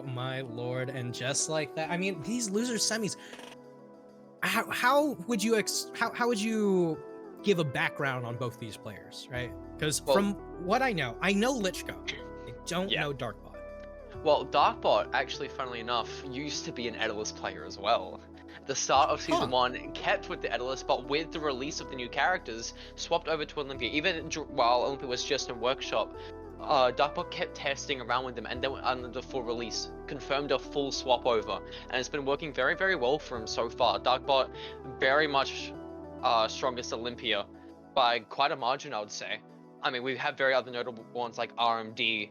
my lord. And just like that, I mean, these loser semis, how would you how would you give a background on both these players, right? Because from what I know Lichgo. I don't know Darkbot. Well, Darkbot, actually, funnily enough, used to be an Aetherless player as well. The start of Season 1 kept with the Aetherless, but with the release of the new characters, swapped over to Olympia. Even while Olympia was just in workshop, Darkbot kept testing around with them, and then under the full release, confirmed a full swap over. And it's been working very, very well for him so far. Darkbot, very much strongest Olympia by quite a margin, I would say. I mean, we have very other notable ones like RMD,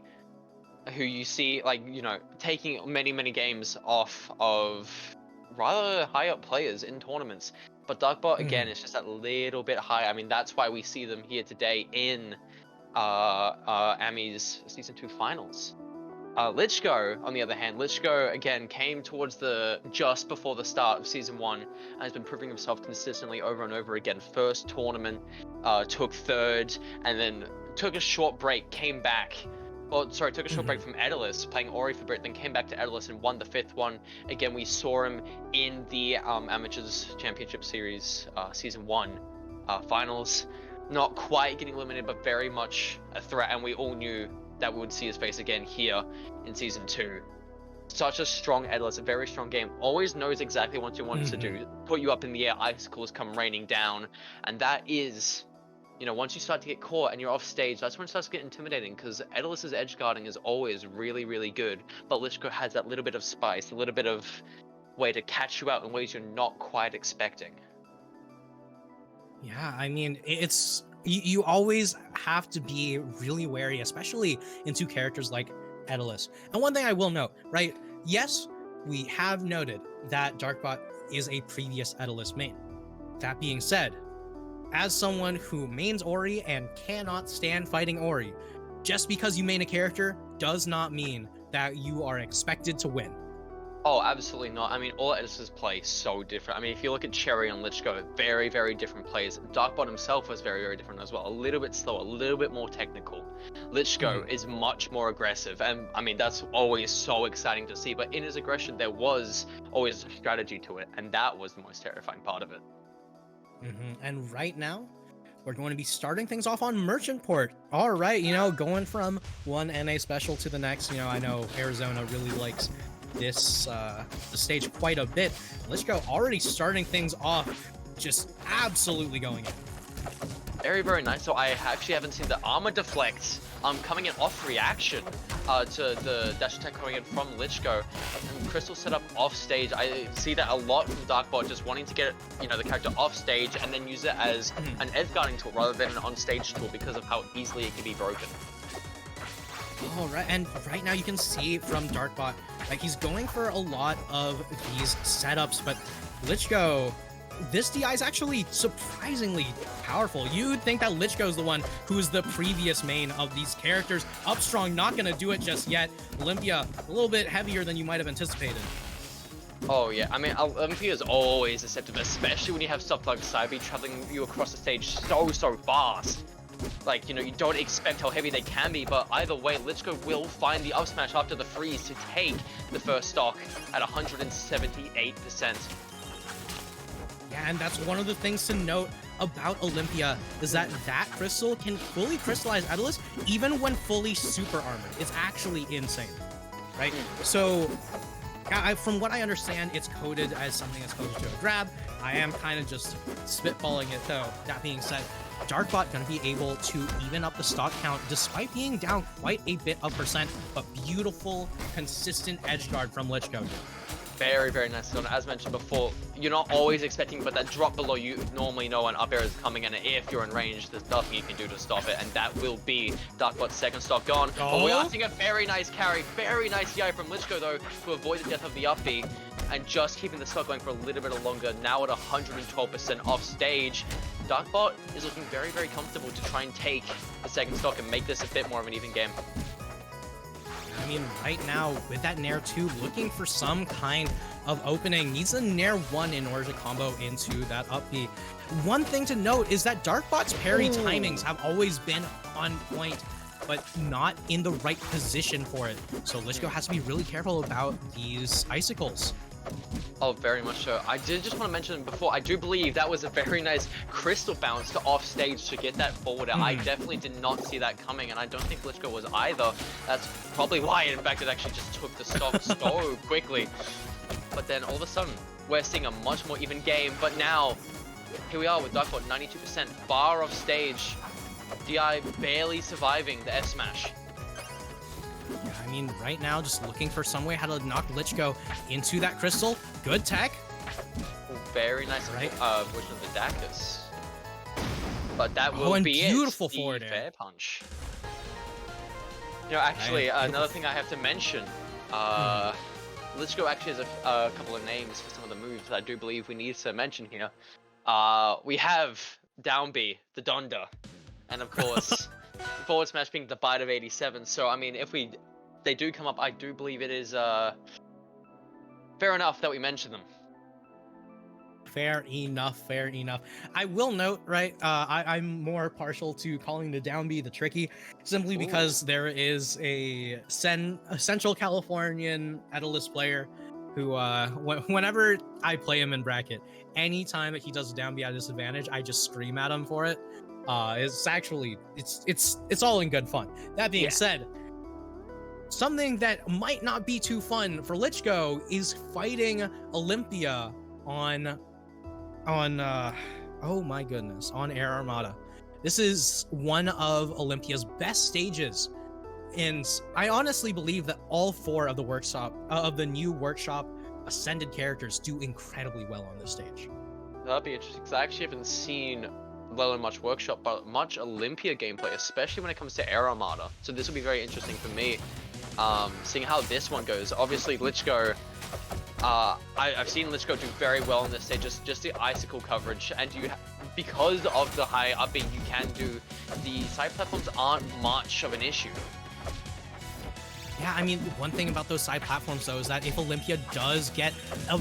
who you see, like, you know, taking many, many games off of rather high up players in tournaments. But Darkbot, again, is just that little bit higher. I mean, that's why we see them here today in Ami's Season 2 finals. Lichgo, on the other hand, Lichgo, again, came towards just before the start of Season 1 and has been proving himself consistently over and over again. First tournament, took third, and then took a short break, came back. Well, sorry, took a short break from Aetherless, playing Ori for a bit, then came back to Aetherless and won the 5th one. Again, we saw him in the Amateurs Championship Series Season 1 finals. Not quite getting eliminated, but very much a threat, and we all knew that we would see his face again here in Season 2. Such a strong Aetherless, a very strong game. Always knows exactly what you want to do. Put you up in the air, icicles come raining down, and that is... You know, once you start to get caught and you're off stage, that's when it starts to get intimidating, because Aetherless's edge guarding is always really, really good, but Lichgo has that little bit of spice, a little bit of way to catch you out in ways you're not quite expecting. Yeah, I mean, it's... You always have to be really wary, especially in two characters like Aetherless. And one thing I will note, right? Yes, we have noted that Darkbot is a previous Aetherless main. That being said, as someone who mains Ori and cannot stand fighting Ori, just because you main a character does not mean that you are expected to win. Oh, absolutely not. I mean, all Aetherless play so different. I mean, if you look at Cherry and Lichgo, very, very different plays. Darkbot himself was very, very different as well. A little bit slower, a little bit more technical. Lichgo is much more aggressive, and I mean, that's always so exciting to see. But in his aggression, there was always a strategy to it, and that was the most terrifying part of it. And right now, we're going to be starting things off on Merchant Port. All right, you know, going from one NA special to the next. You know, I know Arizona really likes this the stage quite a bit. Lichgo already starting things off, just absolutely going in. Very, very nice. So I actually haven't seen the armor deflect coming in off reaction to the dash attack coming in from Lichgo. And Crystal set up off stage. I see that a lot from Darkbot, just wanting to get, you know, the character off stage and then use it as an edge guarding tool rather than an on stage tool because of how easily it can be broken. All right, and right now you can see from Darkbot, like, he's going for a lot of these setups, but Lichgo, this DI is actually surprisingly powerful. You'd think that Lichgo is the one who's the previous main of these characters. Upstrong not gonna do it just yet. Olympia, a little bit heavier than you might have anticipated. Oh yeah, I mean, Olympia is always deceptive, especially when you have stuff like Cybe traveling you across the stage so fast. Like, you know, you don't expect how heavy they can be, but either way, Lichgo will find the up smash after the freeze to take the first stock at 178%. Yeah, and that's one of the things to note about Olympia, is that that crystal can fully crystallize Aetherless even when fully super armored. It's actually insane, right? So, from what I understand, it's coded as something that's closer to a grab. I am kind of just spitballing it, though. That being said, Darkbot going to be able to even up the stock count despite being down quite a bit of percent, but beautiful, consistent edge guard from Lichgo. Very, very nice. So as mentioned before, you're not always expecting, but that drop below, you normally know an up air is coming, and if you're in range, there's nothing you can do to stop it, and that will be Darkbot's second stock gone. But we are seeing a very nice carry, very nice DI from Lichgo, though, to avoid the death of the up B, and just keeping the stock going for a little bit longer, now at 112% off stage. Darkbot is looking very, very comfortable to try and take the second stock and make this a bit more of an even game. I mean, right now, with that Nair 2, looking for some kind of opening, needs a Nair 1 in order to combo into that up B. One thing to note is that Darkbot's parry timings have always been on point. but not in the right position for it. So Lichgo has to be really careful about these icicles. Oh, very much so. I did just want to mention before, I do believe that was a very nice crystal bounce to off stage to get that forward. I definitely did not see that coming, and I don't think Lichgo was either. That's probably why, in fact, it actually just took the stock so quickly. But then all of a sudden, we're seeing a much more even game. But now, here we are with Darkbot 92%, far off stage. DI barely surviving the F smash. Yeah, I mean, right now, just looking for some way how to knock Lichgo into that crystal. Good tech. Very nice right? Version of the Dacus. But that will and be beautiful it. forward The air. fair punch. You know, actually, another thing I have to mention. Lichgo actually has a couple of names for some of the moves that I do believe we need to mention here. We have down B, the Donda, and of course, forward smash being the bite of 87. So I mean, if they do come up, I do believe it is fair enough that we mention them. Fair enough, fair enough. I will note, right, I'm more partial to calling the down B the tricky, simply because there is a Central Californian Aether player who, whenever I play him in bracket, anytime that he does a down B at a disadvantage, I just scream at him for it. It's actually, it's all in good fun. That being said, something that might not be too fun for Lichgo is fighting Olympia on oh my goodness, on Air Armada. This is one of Olympia's best stages, and I honestly believe that all 4 of the of the new workshop ascended characters do incredibly well on this stage. That'd be interesting, because I actually haven't seen let alone much workshop, but much Olympia gameplay, especially when it comes to Air Armada. So this will be very interesting for me, seeing how this one goes. Obviously, Lichgo, I've seen Lichgo do very well on this stage, just the icicle coverage, and because of the high up B, you can do, the side platforms aren't much of an issue. Yeah, I mean, one thing about those side platforms, though, is that if Olympia does get a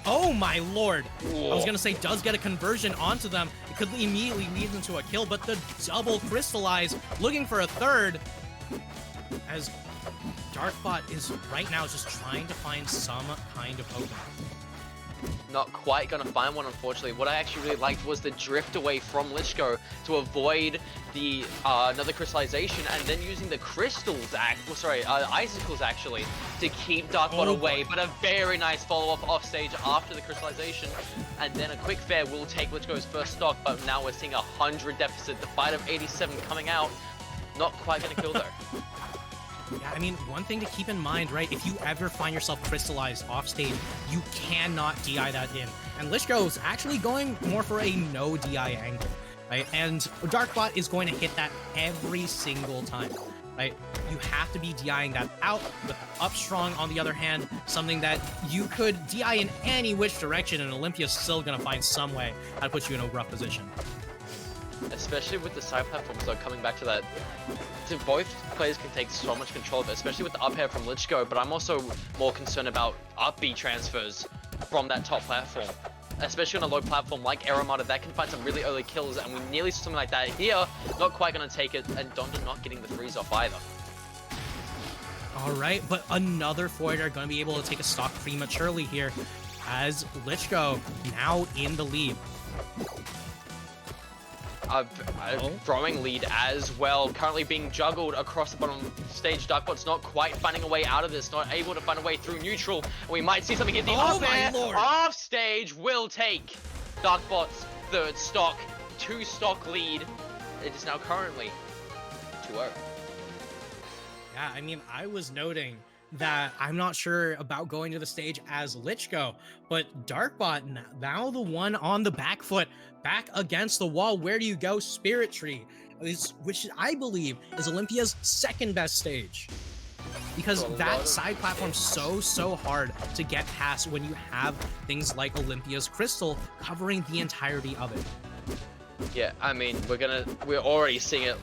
oh my lord! Whoa. I was gonna say does get a conversion onto them, it could immediately lead them to a kill, but the double crystallize, looking for a third, as Darkbot is right now just trying to find some kind of opening. Not quite gonna find one, unfortunately. What I actually really liked was the drift away from Lichgo to avoid the another crystallization, and then using the crystals icicles actually to keep Darkbot away. But a very nice follow-up off stage after the crystallization, and then a quick fair will take Lichgo's first stock. But now we're seeing a 100 deficit. The fight of 87 coming out. Not quite gonna kill though. Yeah, I mean, one thing to keep in mind, right, if you ever find yourself crystallized off stage, you cannot DI that in. And Lichgo is actually going more for a no DI angle, right? And Darkbot is going to hit that every single time, right? You have to be DIing that out, with up strong on the other hand, something that you could DI in any which direction, and Olympia's still going to find some way how to put you in a rough position. Especially with the side platforms, though, coming back to that, both players can take so much control of it, especially with the up air from Lichgo, but I'm also more concerned about up B transfers from that top platform. Especially on a low platform like Air Armada, that can find some really early kills, and we nearly saw something like that here. Not quite going to take it, and Donda not getting the freeze off either. Alright, but another forward are going to be able to take a stock prematurely here, as Lichgo now in the lead. Growing lead as well, currently being juggled across the bottom stage. Darkbot's not quite finding a way out of this, not able to find a way through neutral, and we might see something in the up air. Off stage will take Darkbot's third stock, 2-stock lead. It is now currently 2-0. Yeah, I mean, I was noting that I'm not sure about going to the stage as Lichgo, but Darkbot now the one on the back foot, back against the wall. Where do you go? Spirit Tree, which I believe is Olympia's second best stage, because that side platform's so hard to get past when you have things like Olympia's crystal covering the entirety of it. Yeah, I mean, we're already seeing it.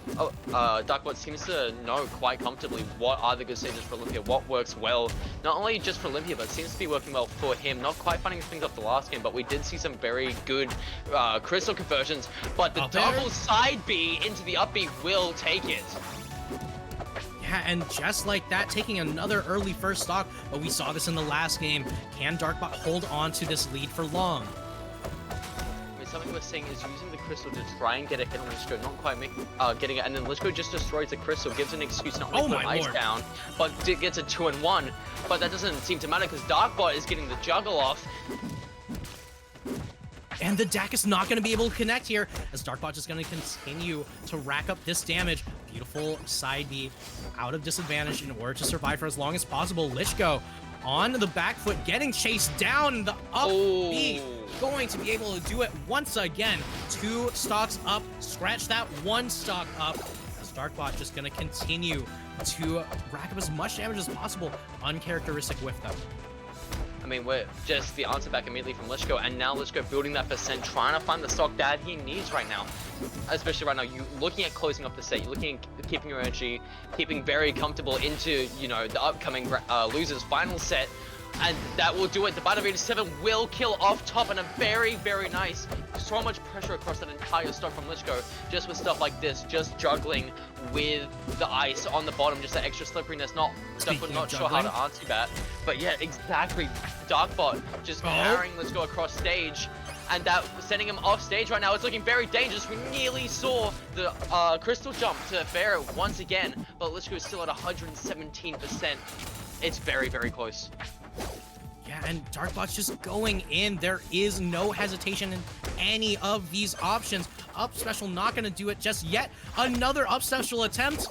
Darkbot seems to know quite comfortably what are the good stages for Olympia, what works well, not only just for Olympia, but seems to be working well for him. Not quite finding things off the last game, but we did see some very good crystal conversions, but the double side B into the up B will take it. Yeah, and just like that, taking another early first stock, but we saw this in the last game. Can Darkbot hold on to this lead for long? I mean, something we're seeing is using the crystal to try and get a hit on Lichgo, not quite getting it, and then Lichgo just destroys the crystal, gives an excuse not only to put ice down, but gets a 2-1. But that doesn't seem to matter because Darkbot is getting the juggle off. And the deck is not going to be able to connect here, as Darkbot is going to continue to rack up this damage. Beautiful side B, out of disadvantage in order to survive for as long as possible. Lichgo on the back foot, getting chased down. The up B, going to be able to do it once again. 2 stocks up, scratch that 1 stock up, as Darkbot just going to continue to rack up as much damage as possible. Uncharacteristic whiff though. I mean, we're just the answer back immediately from Lichgo, and now Lichgo building that percent, trying to find the stock that he needs right now. Especially right now, you looking at closing up the set, you're looking at keeping your energy, keeping very comfortable into, you know, the upcoming losers final set, and that will do it. The Bite of 87 will kill off top, and a very, very nice, so much pressure across that entire stock from Lichgo, just with stuff like this, just juggling with the ice on the bottom, just that extra slipperiness. Not sure how to answer that, but yeah, exactly. Darkbot just carrying Lichgo across stage, and that sending him off stage right now. It's looking very dangerous. We nearly saw the crystal jump to fair it once again, but Lichgo is still at 117%. It's very, very close. Yeah, and Darkbot's just going in. There is no hesitation in any of these options. Up special not going to do it just yet. Another up special attempt.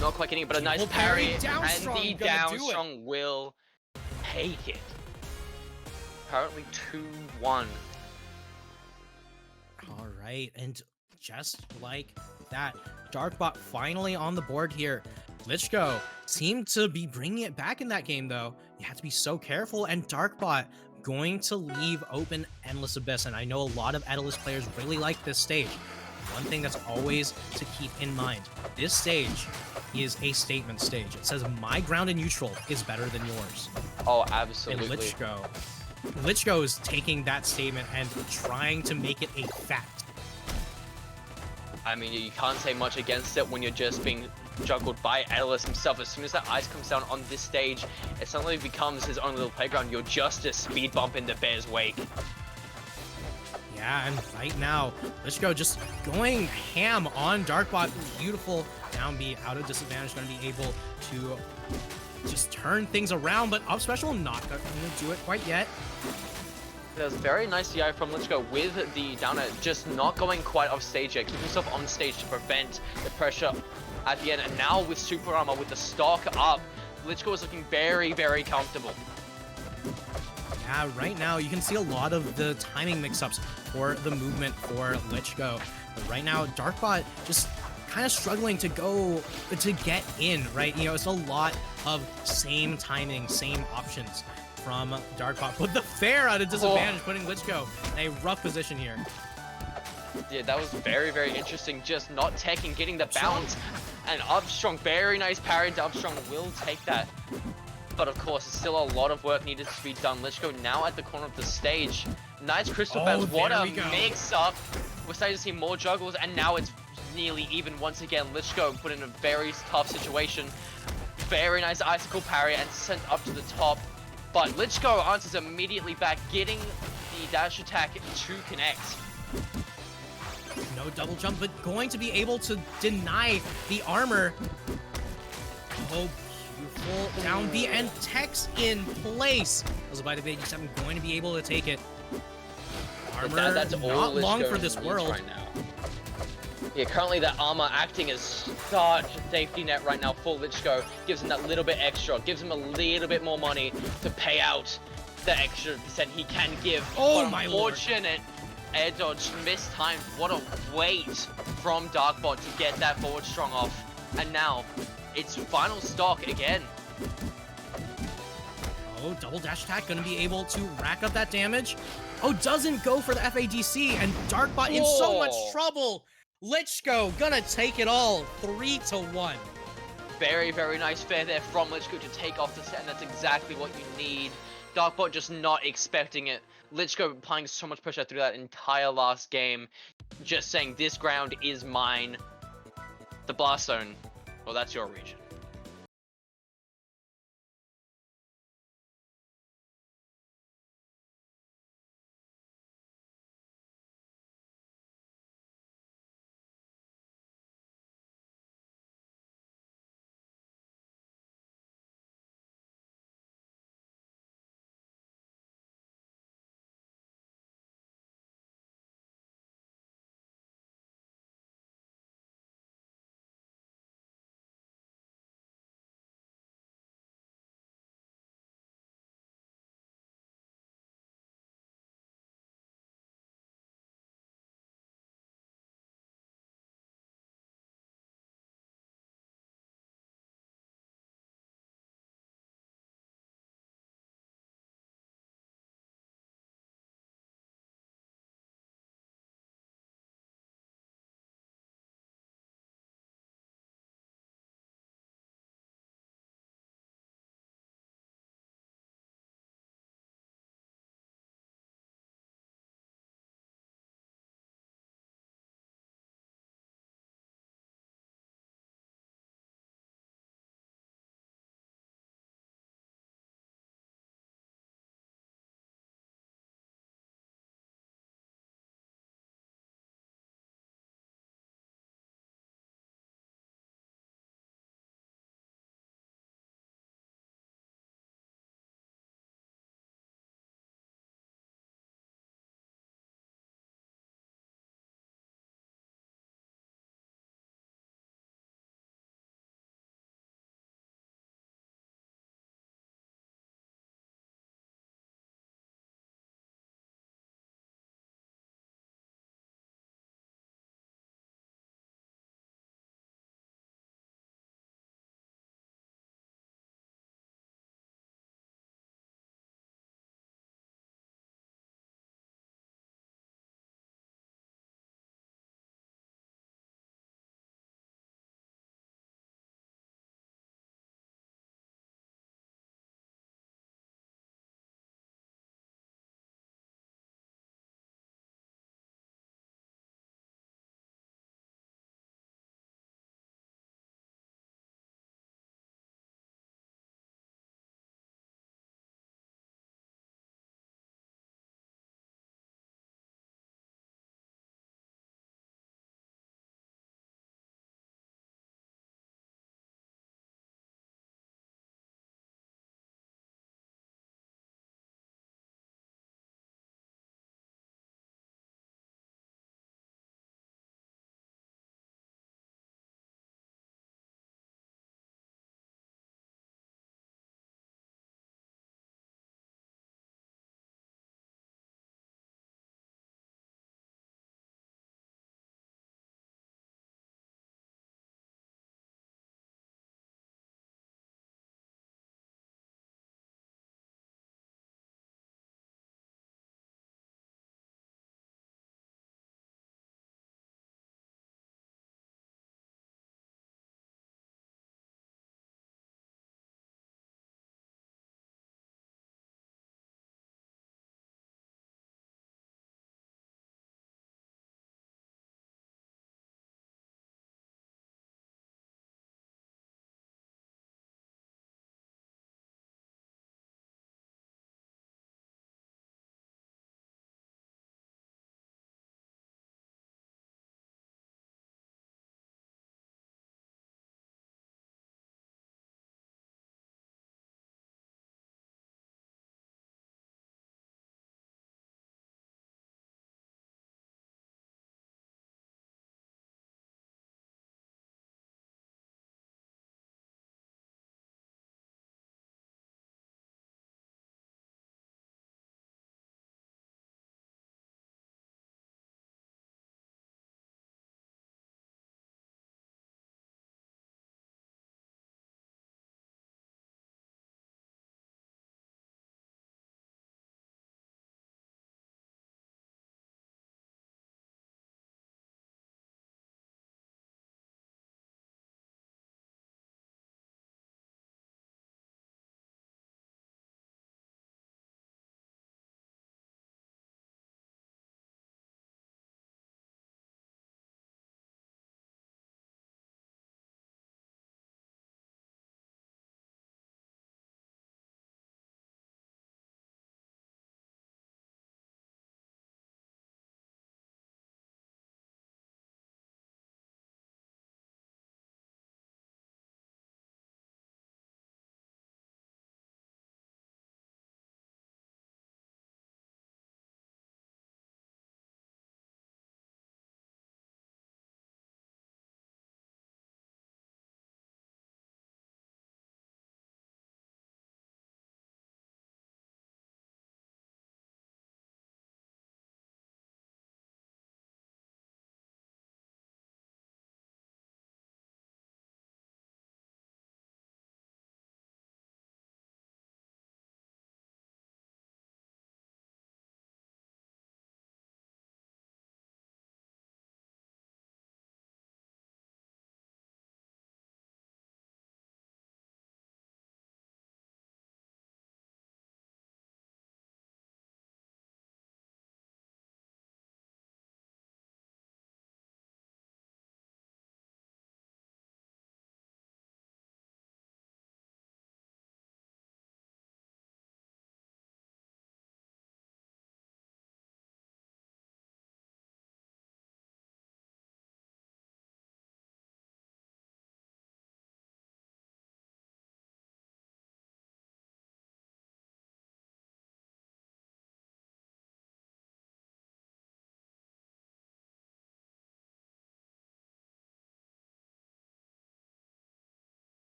Not quite getting it, but a nice parry. And the down strong will take it. Currently 2-1. All right, and just like that, Darkbot finally on the board here. Lichgo seemed to be bringing it back in that game, though. You have to be so careful, and Darkbot going to leave open Endless Abyss, and I know a lot of Aether players really like this stage. One thing that's always to keep in mind, this stage is a statement stage. It says, my ground in neutral is better than yours. Oh, absolutely. And Lichgo is taking that statement and trying to make it a fact. I mean, you can't say much against it when you're just being juggled by Aether himself. As soon as that ice comes down on this stage, it suddenly becomes his own little playground. You're just a speed bump in the Bear's wake. Yeah, and right now, Lichgo just going ham on Darkbot. Beautiful down B, out of disadvantage, going to be able to just turn things around, but up special not going to do it quite yet. There's very nice DI from Lichgo with the down air, just not going quite off stage yet. Keep himself on stage to prevent the pressure at the end. And now with Super Armor, with the stock up, Lichgo is looking very, very comfortable. Yeah, right now you can see a lot of the timing mix-ups for the movement for Lichgo. But right now, Darkbot just kind of struggling to get in, right? You know, it's a lot of same timing, same options from Darkbot. But the fair out of disadvantage, putting Lichgo in a rough position here. Yeah, that was very, very interesting. Just not taking, getting the bounce, and Upstrong, very nice parry to Upstrong, will take that. But of course, it's still a lot of work needed to be done. Lichgo now at the corner of the stage. Nice crystal bounce. What a mix-up. We're starting to see more juggles, and now it's nearly even once again. Lichgo put in a very tough situation. Very nice icicle parry and sent up to the top. But Lichgo answers immediately back, getting the dash attack to connect. No double jump, but going to be able to deny the armor. Oh, beautiful down B and Tech's in place. Was Bite of 87 going to be able to take it? Armor that's not long for this world. Right now. Yeah, currently that armor acting as such a safety net right now for Lichgo. Gives him that little bit extra, gives him a little bit more money to pay out the extra percent he can give. Oh but my lord. Unfortunate air dodge, mistimed. What a wait from Darkbot to get that forward strong off. And now, it's final stock again. Oh, double dash attack, gonna be able to rack up that damage. Oh, doesn't go for the FADC, and Darkbot in so much trouble. Lichgo gonna take it all, 3-1. Very, very nice fair there from Lichgo to take off the set, and that's exactly what you need. Darkbot just not expecting it. Lichgo applying so much pressure through that entire last game, just saying this ground is mine. The Blast Zone, well, that's your region.